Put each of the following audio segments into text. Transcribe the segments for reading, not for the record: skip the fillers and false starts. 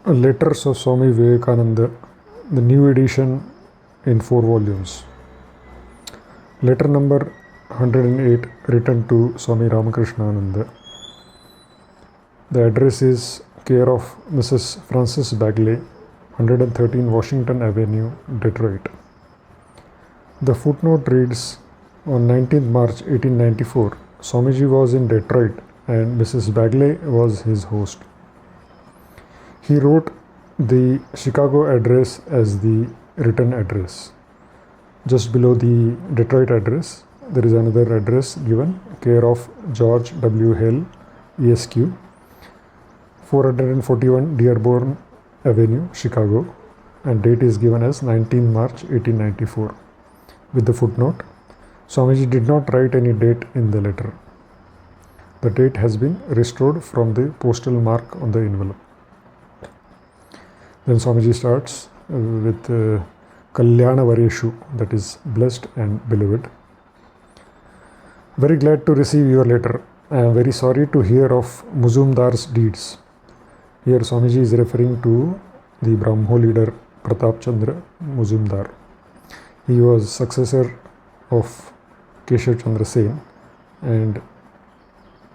Letters of Swami Vivekananda, the new edition in 4 volumes. Letter number 108, written to Swami Ramakrishnananda. The address is care of Mrs. Frances Bagley, 113 Washington Avenue, Detroit. The footnote reads, on 19th March 1894, Swamiji was in Detroit and Mrs. Bagley was his host. He wrote the Chicago address as the written address. Just below the Detroit address, there is another address given, care of George W. Hill, ESQ, 441 Dearborn Avenue, Chicago, and date is given as 19 March 1894. With the footnote, Swamiji did not write any date in the letter. The date has been restored from the postal mark on the envelope. Then Swamiji starts with Kalyana Vareshu, that is blessed and beloved. Very glad to receive your letter. I am very sorry to hear of Muzumdar's deeds. Here Swamiji is referring to the Brahmo leader Pratap Chandra Muzumdar. He was successor of Keshav Chandra Sen, and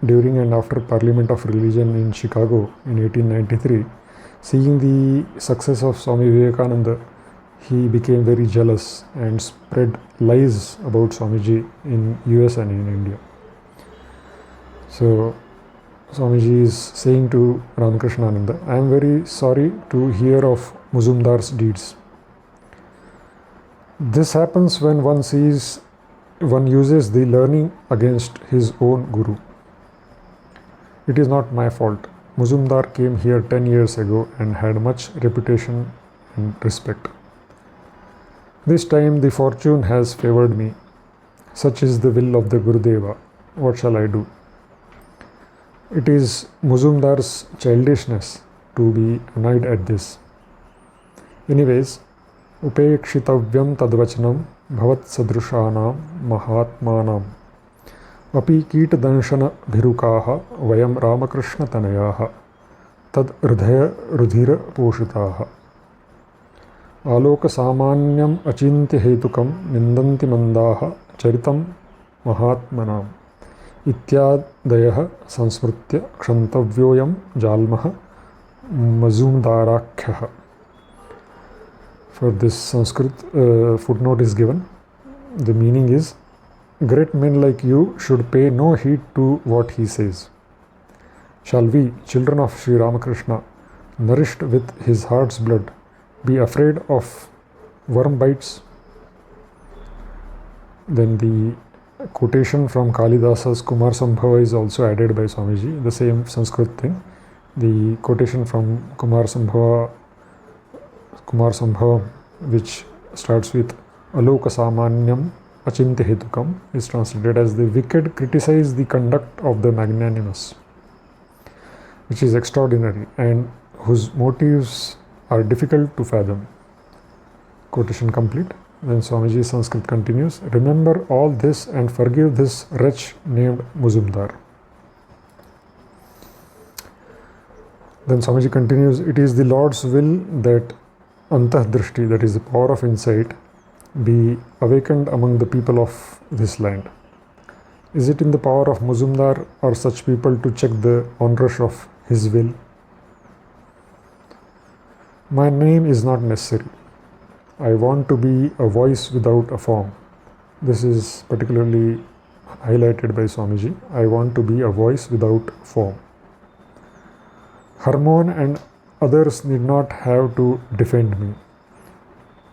during and after Parliament of Religion in Chicago in 1893, seeing the success of Swami Vivekananda, he became very jealous and spread lies about Swamiji in US and in India. So Swamiji is saying to Ramakrishnananda, I am very sorry to hear of Muzumdar's deeds. This happens when one uses the learning against his own guru. It is not my fault. Muzumdar came here 10 years ago and had much reputation and respect. This time the fortune has favored me. Such is the will of the Gurudeva. What shall I do? It is Muzumdar's childishness to be annoyed at this. Anyways, Upekshitavyam tadvachanam bhavat sadrushanam mahatmanam api kitdanshana bhirukaha vayam Ramakrishna tanayaha tad hridaya rudhira poshitaha aloka samanyam achintya hetukam nindanti mandaha charitam mahatmanam ityadayah sansmritya kshantavyoyam jalmaha mazumdarakhyah. For this Sanskrit footnote is given. The meaning is, great men like you should pay no heed to what he says. Shall we, children of Sri Ramakrishna, nourished with his heart's blood, be afraid of worm bites? Then the quotation from Kalidasa's Kumar Sambhava is also added by Swamiji, the same Sanskrit thing. The quotation from Kumar Sambhava, which starts with Aloka Samanyam Achintya Hetukam, is translated as the wicked criticize the conduct of the magnanimous, which is extraordinary and whose motives are difficult to fathom. Quotation complete. Then Swamiji Sanskrit continues, remember all this and forgive this wretch named Muzumdar. Then Swamiji continues, it is the Lord's will that Antah Drishti, that is the power of insight, be awakened among the people of this land. Is it in the power of Muzumdar or such people to check the onrush of his will? My name is not necessary. I want to be a voice without a form. This is particularly highlighted by Swamiji. I want to be a voice without form. Harmon and others need not have to defend me.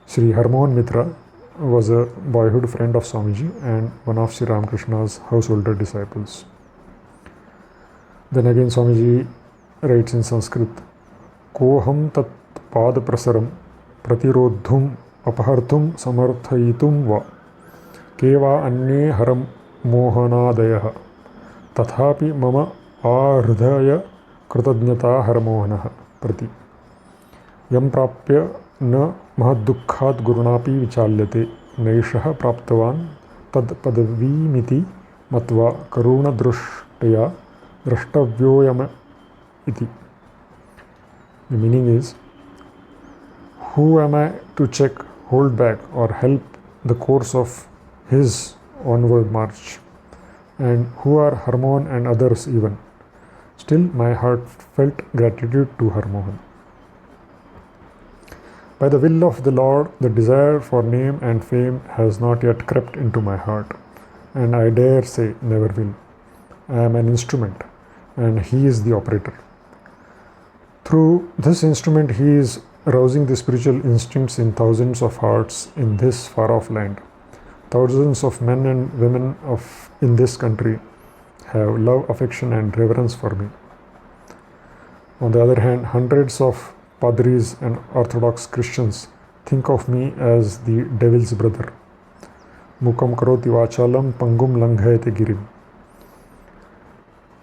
Sri Harmon Mitra was a boyhood friend of Swamiji and one of Sri Ramakrishna's householder disciples. Then again Swamiji writes in Sanskrit, Koham tat pad prasaram pratirodhum apaharthum samarthayitum va keva anye haram mohanadayah tathapi mama ahridaya कृतज्ञता हरमोहनः प्रति यम प्राप्य न महदुःखात् गुरुणापि विचाल्यते नैषः प्राप्तवान् तद पदवीमिति मत्वा करुणदृष्ट्या द्रष्टव्योऽयम् iti. The meaning is, who am I to check, hold back, or help the course of his onward march? And who are Harmohan and others even? Still, my heart felt gratitude to Harmohan. By the will of the Lord, the desire for name and fame has not yet crept into my heart, and I dare say never will. I am an instrument, and he is the operator. Through this instrument, he is rousing the spiritual instincts in thousands of hearts in this far-off land. Thousands of men and women in this country have love, affection, and reverence for me. On the other hand, hundreds of Padris and Orthodox Christians think of me as the devil's brother. Mukam karoti vachalam pangum langhayate girim.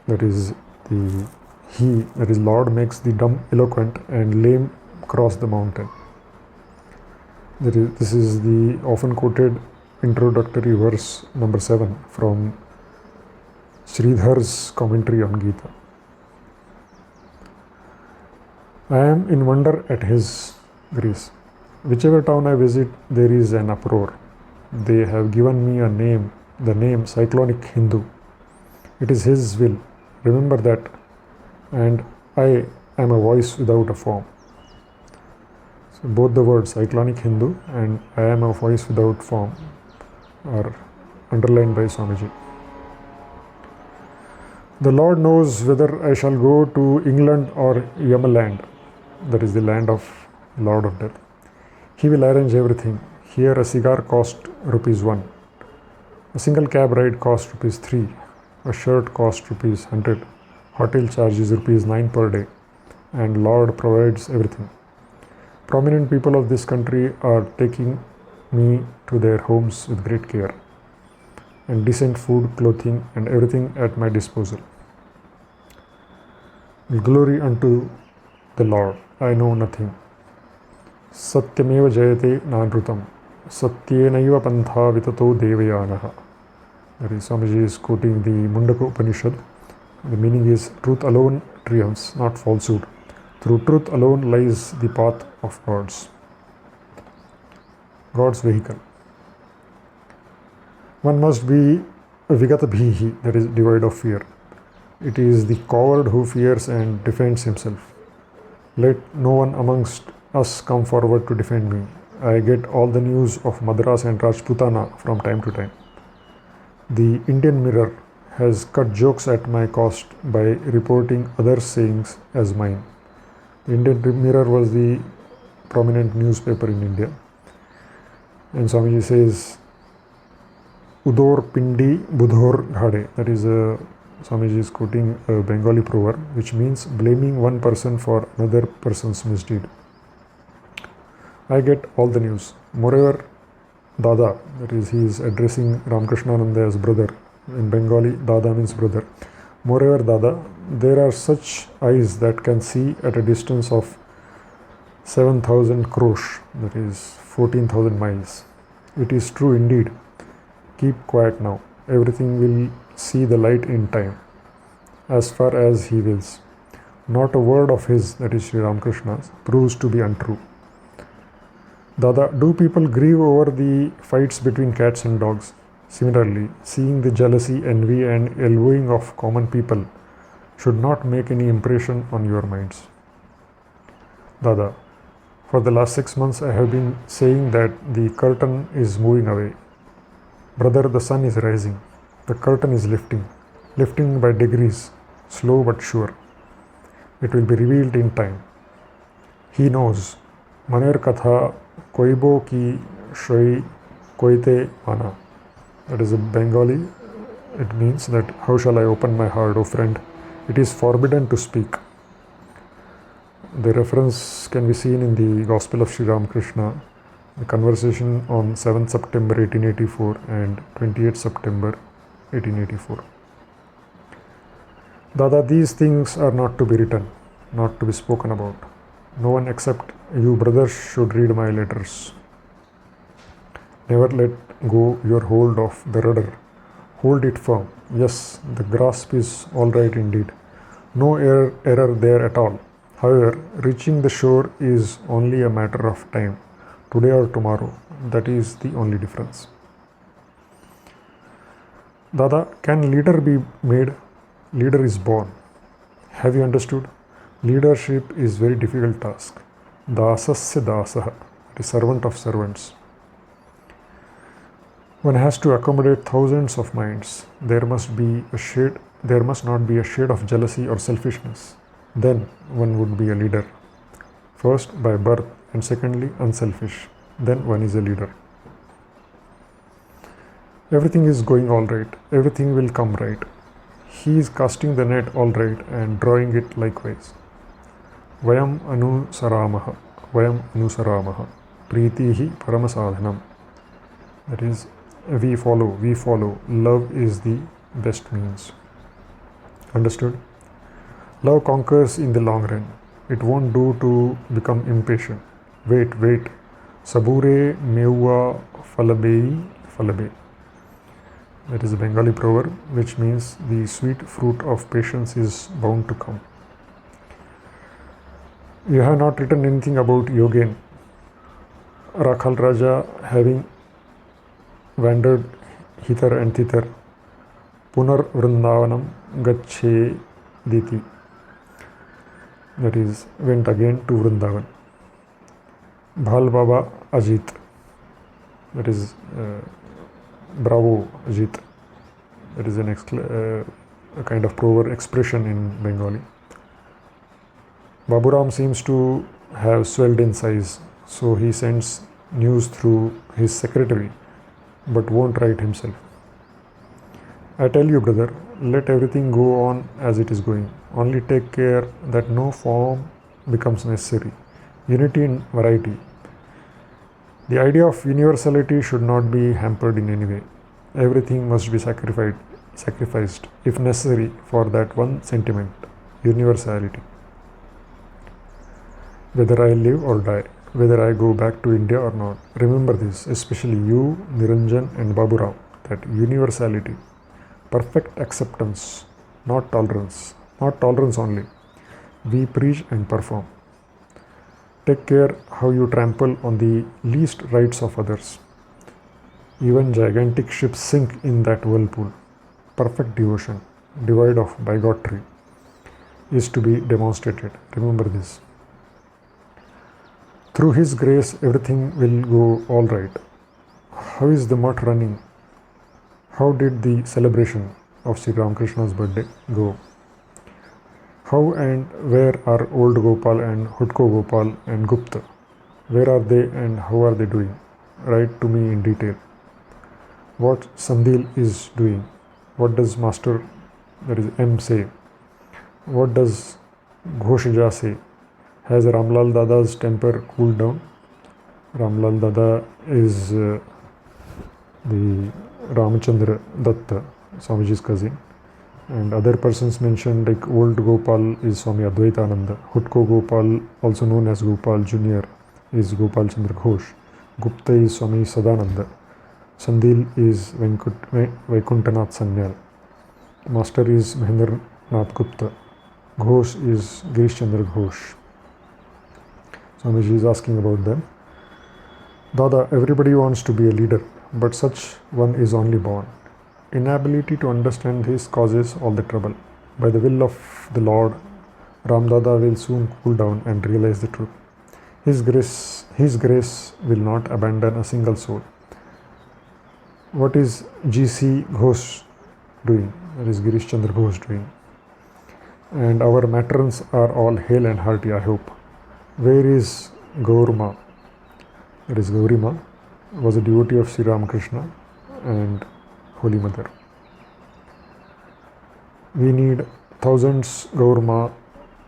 That is, Lord makes the dumb eloquent and lame cross the mountain. This is the often quoted introductory verse number 7 from Sridhar's commentary on Gita. I am in wonder at his grace. Whichever town I visit, there is an uproar. They have given me a name, the name Cyclonic Hindu. It is his will. Remember that. And I am a voice without a form. So both the words Cyclonic Hindu and I am a voice without form are underlined by Swamiji. The Lord knows whether I shall go to England or Yamaland, that is the land of Lord of Death. He will arrange everything. Here a cigar cost ₹1. A single cab ride cost ₹3. A shirt cost ₹100. Hotel charges ₹9 per day. And Lord provides everything. Prominent people of this country are taking me to their homes with great care. And decent food, clothing, and everything at my disposal. Glory unto the Lord. I know nothing. Satyameva jayate nanrutam. Satyenaiva pantha vitato devayanaha. That is, Swamiji is quoting the Mundaka Upanishad. The meaning is, truth alone triumphs, not falsehood. Through truth alone lies the path of gods. God's vehicle. One must be vigata bhihi, that is, devoid of fear. It is the coward who fears and defends himself. Let no one amongst us come forward to defend me. I get all the news of Madras and Rajputana from time to time. The Indian Mirror has cut jokes at my cost by reporting other sayings as mine. The Indian Mirror was the prominent newspaper in India. And Swamiji says, Udor Pindi Budhor Ghade. That is, Swamiji is quoting a Bengali proverb, which means blaming one person for another person's misdeed. I get all the news. Moreover, Dada, that is, he is addressing Ramakrishnananda as brother. In Bengali, Dada means brother. Moreover, Dada, there are such eyes that can see at a distance of 7,000 krosh, that is 14,000 miles. It is true indeed. Keep quiet now. Everything will see the light in time, as far as he wills. Not a word of his, that is Sri Ramakrishna's, proves to be untrue. Dada, do people grieve over the fights between cats and dogs? Similarly, seeing the jealousy, envy, and elbowing of common people should not make any impression on your minds. Dada, for the last 6 months I have been saying that the curtain is moving away. Brother, the sun is rising. The curtain is lifting by degrees, slow but sure. It will be revealed in time. He knows. Maner katha koibo ki shoi koite mana. That is a Bengali. It means that how shall I open my heart, O friend? It is forbidden to speak. The reference can be seen in the Gospel of Sri Ramakrishna, the conversation on 7th September 1884 and 28th September 1884. Dada, these things are not to be written, not to be spoken about. No one except you brothers should read my letters. Never let go your hold of the rudder. Hold it firm. Yes, the grasp is all right indeed. No error there at all. However, reaching the shore is only a matter of time, today or tomorrow. That is the only difference. Dada, can leader be made? Leader is born. Have you understood? Leadership is very difficult task. Dasasya dasah, the servant of servants. One has to accommodate thousands of minds. There must not be a shade of jealousy or selfishness. Then one would be a leader. First by birth, and secondly unselfish. Then one is a leader. Everything is going all right. Everything will come right. He is casting the net all right and drawing it likewise. Vayam anusaramaha. Vayam anusaramaha. Pritihi paramasadhanam. That is, we follow. Love is the best means. Understood? Love conquers in the long run. It won't do to become impatient. Wait. Sabure meuva falabe. That is a Bengali proverb which means the sweet fruit of patience is bound to come. You have not written anything about Yogen. Rakhal Raja having wandered hither and thither. Punar Vrindavanam Gache Diti. That is, went again to Vrindavan. Bhal Baba Ajit. That is, bravo Ajit. That is a kind of proverb expression in Bengali. Baburam seems to have swelled in size, so he sends news through his secretary, but won't write himself. I tell you, brother, let everything go on as it is going. Only take care that no form becomes necessary. Unity in variety. The idea of universality should not be hampered in any way. Everything must be sacrificed, if necessary, for that one sentiment, universality. Whether I live or die, whether I go back to India or not, remember this, especially you, Niranjan and Baburao, that universality, perfect acceptance, not tolerance only. We preach and perform. Take care how you trample on the least rights of others. Even gigantic ships sink in that whirlpool. Perfect devotion, devoid of bigotry, is to be demonstrated. Remember this. Through His grace, everything will go all right. How is the mutt running? How did the celebration of Sri Ramakrishna's birthday go? How and where are old Gopal and Hutko Gopal and Gupta? Where are they and how are they doing? Write to me in detail. What Sandil is doing? What does Master, that is M, say? What does Ghoshja say? Has Ramlal Dada's temper cooled down? Ramlal Dada is the Ramachandra Datta, Swamiji's cousin. And other persons mentioned, like old Gopal is Swami Advaitananda. Hutko Gopal, also known as Gopal Jr., is Gopal Chandra Ghosh. Gupta is Swami Sadananda. Sandil is Vaikuntanath Sanyal. Master is Mahendra Nath Gupta. Ghosh is Girish Chandra Ghosh. Swamiji is asking about them. Dada, everybody wants to be a leader, but such one is only born. Inability to understand this causes all the trouble. By the will of the Lord, Ram Dada will soon cool down and realize the truth. His grace will not abandon a single soul. What is G.C. Ghosh doing? That is Girish Chandra Ghosh doing. And our matrons are all hale and hearty, I hope. Where is Gaurma? That is Gaurima, was a devotee of Sri Ramakrishna and Holy Mother. We need thousands Gaurma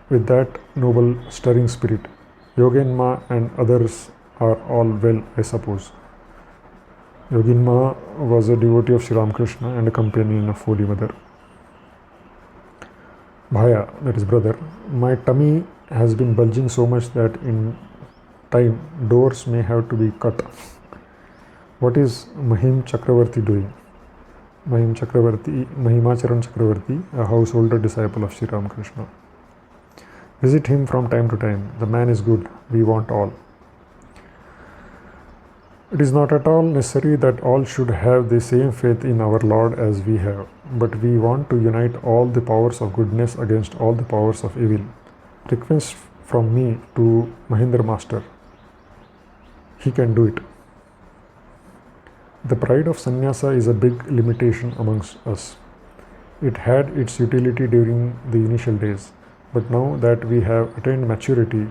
with that noble stirring spirit. Yogenma and others are all well, I suppose. Yoginma was a devotee of Sri Ramakrishna and a companion of Holy Mother. Bhaya, that is brother, my tummy has been bulging so much that in time doors may have to be cut. What is Mahim Chakravarti doing? Mahimacharan Chakravarti, a householder disciple of Sri Ramakrishna. Visit him from time to time. The man is good. We want all. It is not at all necessary that all should have the same faith in our Lord as we have, but we want to unite all the powers of goodness against all the powers of evil. Request from me to Mahindra Master. He can do it. The pride of sannyasa is a big limitation amongst us. It had its utility during the initial days, but now that we have attained maturity,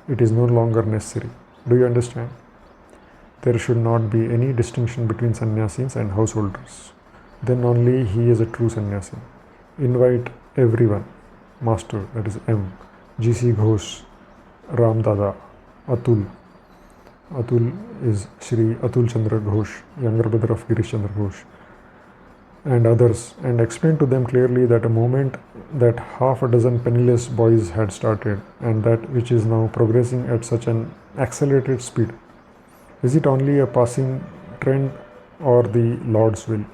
it is no longer necessary. Do you understand? There should not be any distinction between sannyasins and householders. Then only he is a true sannyasi. Invite everyone. Master, that is M, G.C. Ghosh, Ram Dada, Atul. Atul is Shri Atul Chandra Ghosh, younger brother of Girish Chandra Ghosh, and others, and explain to them clearly that a movement that half a dozen penniless boys had started, and that which is now progressing at such an accelerated speed, is it only a passing trend or the Lord's will?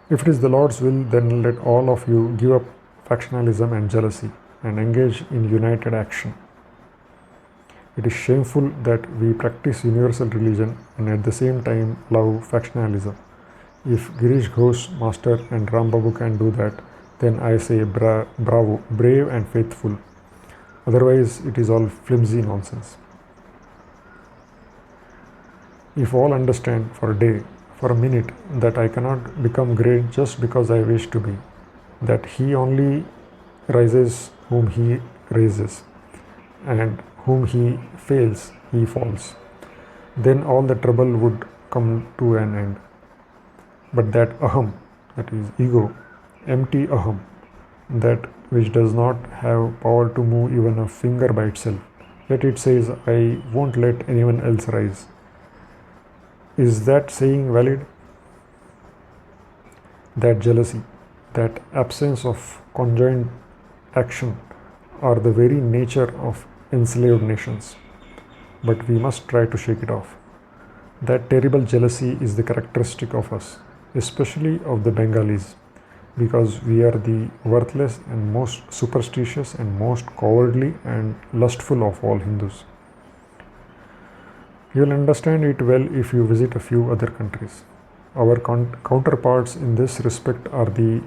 If it is the Lord's will, then let all of you give up factionalism and jealousy and engage in united action. It is shameful that we practice universal religion and at the same time allow factionalism. If Girish Ghosh, Master and Ram Babu can do that, then I say bravo, brave and faithful. Otherwise, it is all flimsy nonsense. If all understand for a day, for a minute, that I cannot become great just because I wish to be, that he only rises whom he raises, and whom he fails, he falls, then all the trouble would come to an end. But that aham, that is ego, empty aham, that which does not have power to move even a finger by itself, yet it says, I won't let anyone else rise. Is that saying valid? That jealousy, that absence of conjoined action are the very nature of enslaved nations. But we must try to shake it off. That terrible jealousy is the characteristic of us, especially of the Bengalis, because we are the worthless and most superstitious and most cowardly and lustful of all Hindus. You will understand it well if you visit a few other countries. Our counterparts in this respect are the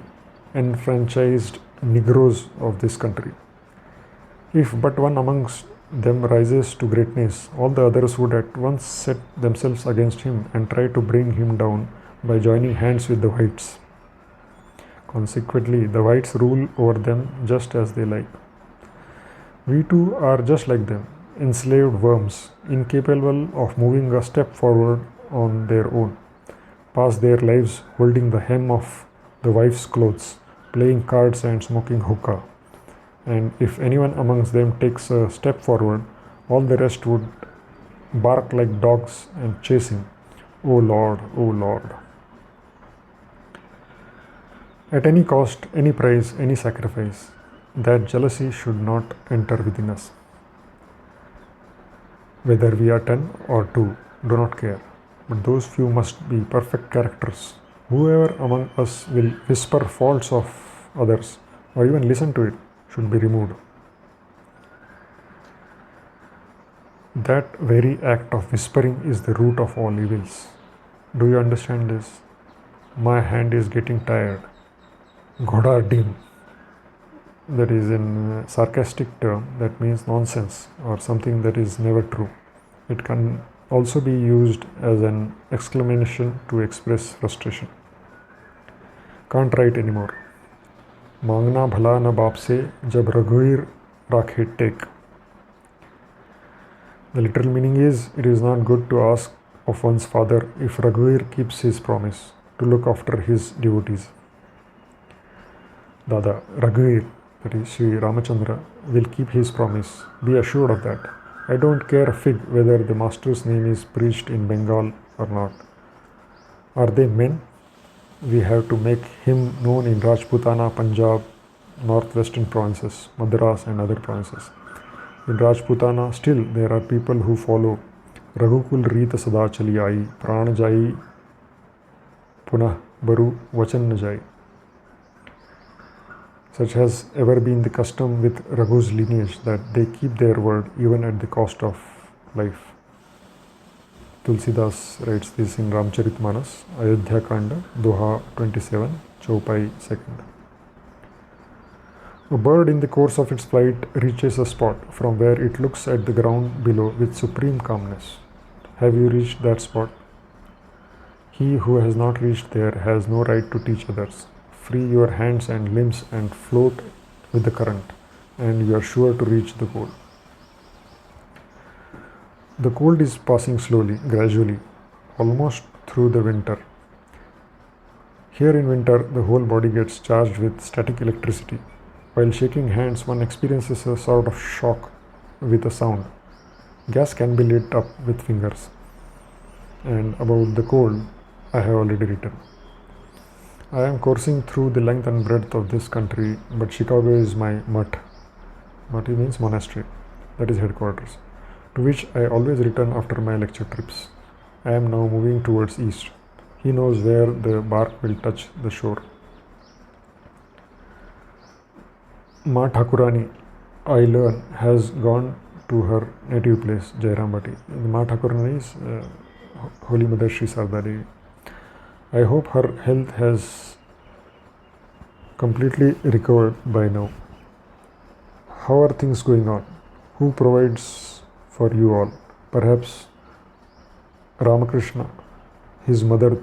enfranchised Negroes of this country. If but one amongst them rises to greatness, all the others would at once set themselves against him and try to bring him down by joining hands with the whites. Consequently, the whites rule over them just as they like. We too are just like them, enslaved worms, incapable of moving a step forward on their own, pass their lives holding the hem of the wife's clothes, playing cards and smoking hookah. And if anyone amongst them takes a step forward, all the rest would bark like dogs and chase him. O Lord, O Lord. At any cost, any price, any sacrifice, that jealousy should not enter within us. Whether we are 10 or 2, do not care. But those few must be perfect characters. Whoever among us will whisper faults of others, or even listen to it, should be removed. That very act of whispering is the root of all evils. Do you understand this? My hand is getting tired. Ghoda dim. That is in a sarcastic term that means nonsense or something that is never true. It can also be used as an exclamation to express frustration. Can't write anymore. मांगना भला न बाप से जब रघुवीर राखे take. The literal meaning is, it is not good to ask of one's father if Raghuveer keeps his promise to look after his devotees. Dada, Raghuveer, that is Sri Ramachandra, will keep his promise. Be assured of that. I don't care a fig whether the master's name is preached in Bengal or not. Are they men? We have to make him known in Rajputana, Punjab, northwestern provinces, Madras and other provinces. In Rajputana, still there are people who follow Raghukul Reeta Sada Chali Ai, Pran Jai, Punah Baru Vachan Jai. Such has ever been the custom with Raghu's lineage that they keep their word even at the cost of life. Tulsidas writes this in Ramcharitmanas, Ayodhya Kanda, Doha 27, Chaupai 2nd. A bird in the course of its flight reaches a spot from where it looks at the ground below with supreme calmness. Have you reached that spot? He who has not reached there has no right to teach others. Free your hands and limbs and float with the current, and you are sure to reach the goal. The cold is passing slowly, gradually, almost through the winter. Here in winter, the whole body gets charged with static electricity. While shaking hands, one experiences a sort of shock with a sound. Gas can be lit up with fingers. And about the cold, I have already written. I am coursing through the length and breadth of this country, but Chicago is my mutt. Mutt means monastery, that is headquarters, to which I always return after my lecture trips. I am now moving towards east. He knows where the bark will touch the shore. Ma Thakurani, I learn, has gone to her native place, Jairambati. Ma Thakurani is Holy Mother Sri Sarda Devi. I hope her health has completely recovered by now. How are things going on? Who provides for you all? Perhaps Ramakrishna, his mother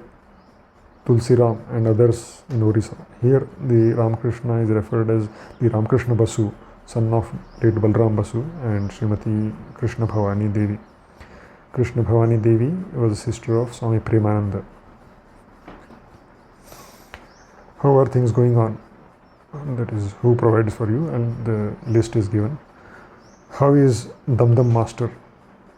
Tulsiram, and others in Orissa. Here the Ramakrishna is referred as the Ramakrishna Basu, son of late Balram Basu and Srimati Krishna Bhavani Devi. Krishna Bhavani Devi was a sister of Swami Premananda. How are things going on? That is, who provides for you, and the list is given. How is Damdam Master?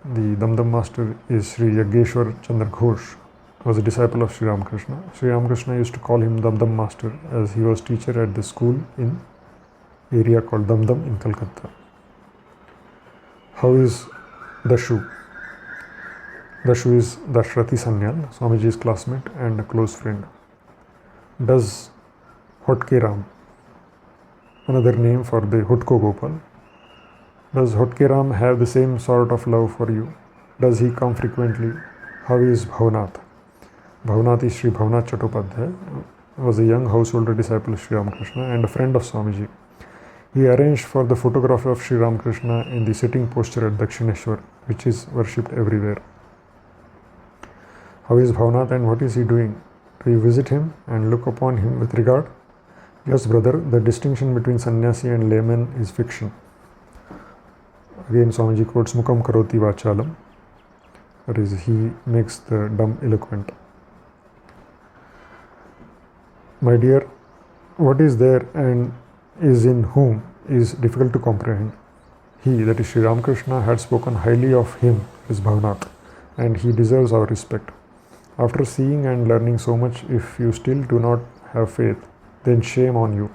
The Damdam Master is Sri Yageshwar Chandra Ghosh, was a disciple of Sri Ramakrishna. Sri Ramakrishna used to call him Damdam Master as he was teacher at the school in area called Damdam in Calcutta. How is Dashu? Dashu is Dashrati Sanyal, Swamiji's classmate and a close friend. Does Hotke Ram, another name for the Hutko Gopal, does Hotke Ram have the same sort of love for you? Does he come frequently? How is Bhavnath? Bhavnath is Sri Bhavnath Chattopadhyay, was a young householder disciple of Sri Ramakrishna and a friend of Swamiji. He arranged for the photography of Sri Ramakrishna in the sitting posture at Dakshineshwar, which is worshipped everywhere. How is Bhavnath and what is he doing? Do you visit him and look upon him with regard? Yes, brother, the distinction between sannyasi and layman is fiction. Again, Swamiji quotes Mukam Karoti Vachalam, that is, he makes the dumb eloquent. My dear, what is there and is in whom is difficult to comprehend. He, that is Sri Ramakrishna, had spoken highly of him, his Bhavnath, and he deserves our respect. After seeing and learning so much, if you still do not have faith, then shame on you.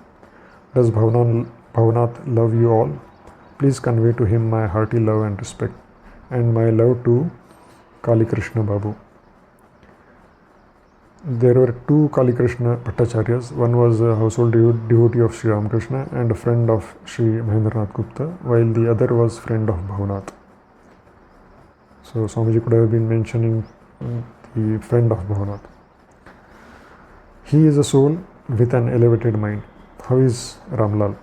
Does Bhavnath love you all? Please convey to him my hearty love and respect, and my love to Kali Krishna Babu. There were two Kali Krishna Bhattacharyas. One was a household devotee of Sri Ramakrishna and a friend of Sri Mahendranath Gupta, while the other was friend of Bhavnath. So Swamiji could have been mentioning the friend of Bhavnath. He is a soul with an elevated mind. How is Ramlal?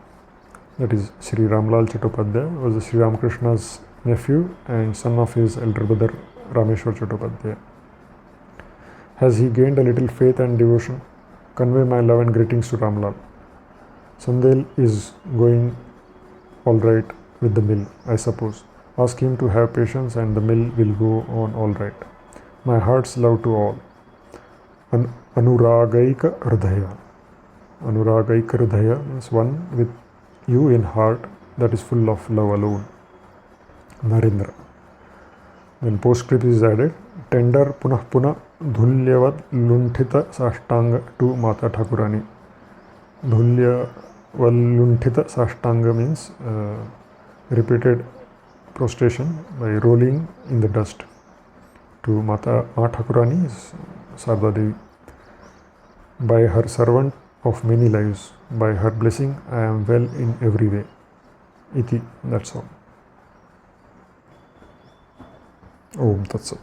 That is, Sri Ramlal Chattopadhyay was Sri Ramakrishna's nephew and son of his elder brother Rameshwar Chattopadhyay. Has he gained a little faith and devotion? Convey my love and greetings to Ramlal. Sandel is going all right with the mill, I suppose. Ask him to have patience and the mill will go on all right. My heart's love to all. Anuragaika Hridaya. Anuragaika Hridaya means one with you in heart that is full of love alone. Narendra. Then postscript is added. Tender punah punah dhulyavad lunthita sashtanga to Mata Thakurani. Dhulyavad lunthita sashtanga means repeated prostration by rolling in the dust. To Mata Thakurani is Sarda Devi. By her servant of many lives. By her blessing, I am well in every way. Iti. That's all. Om Tat Sat.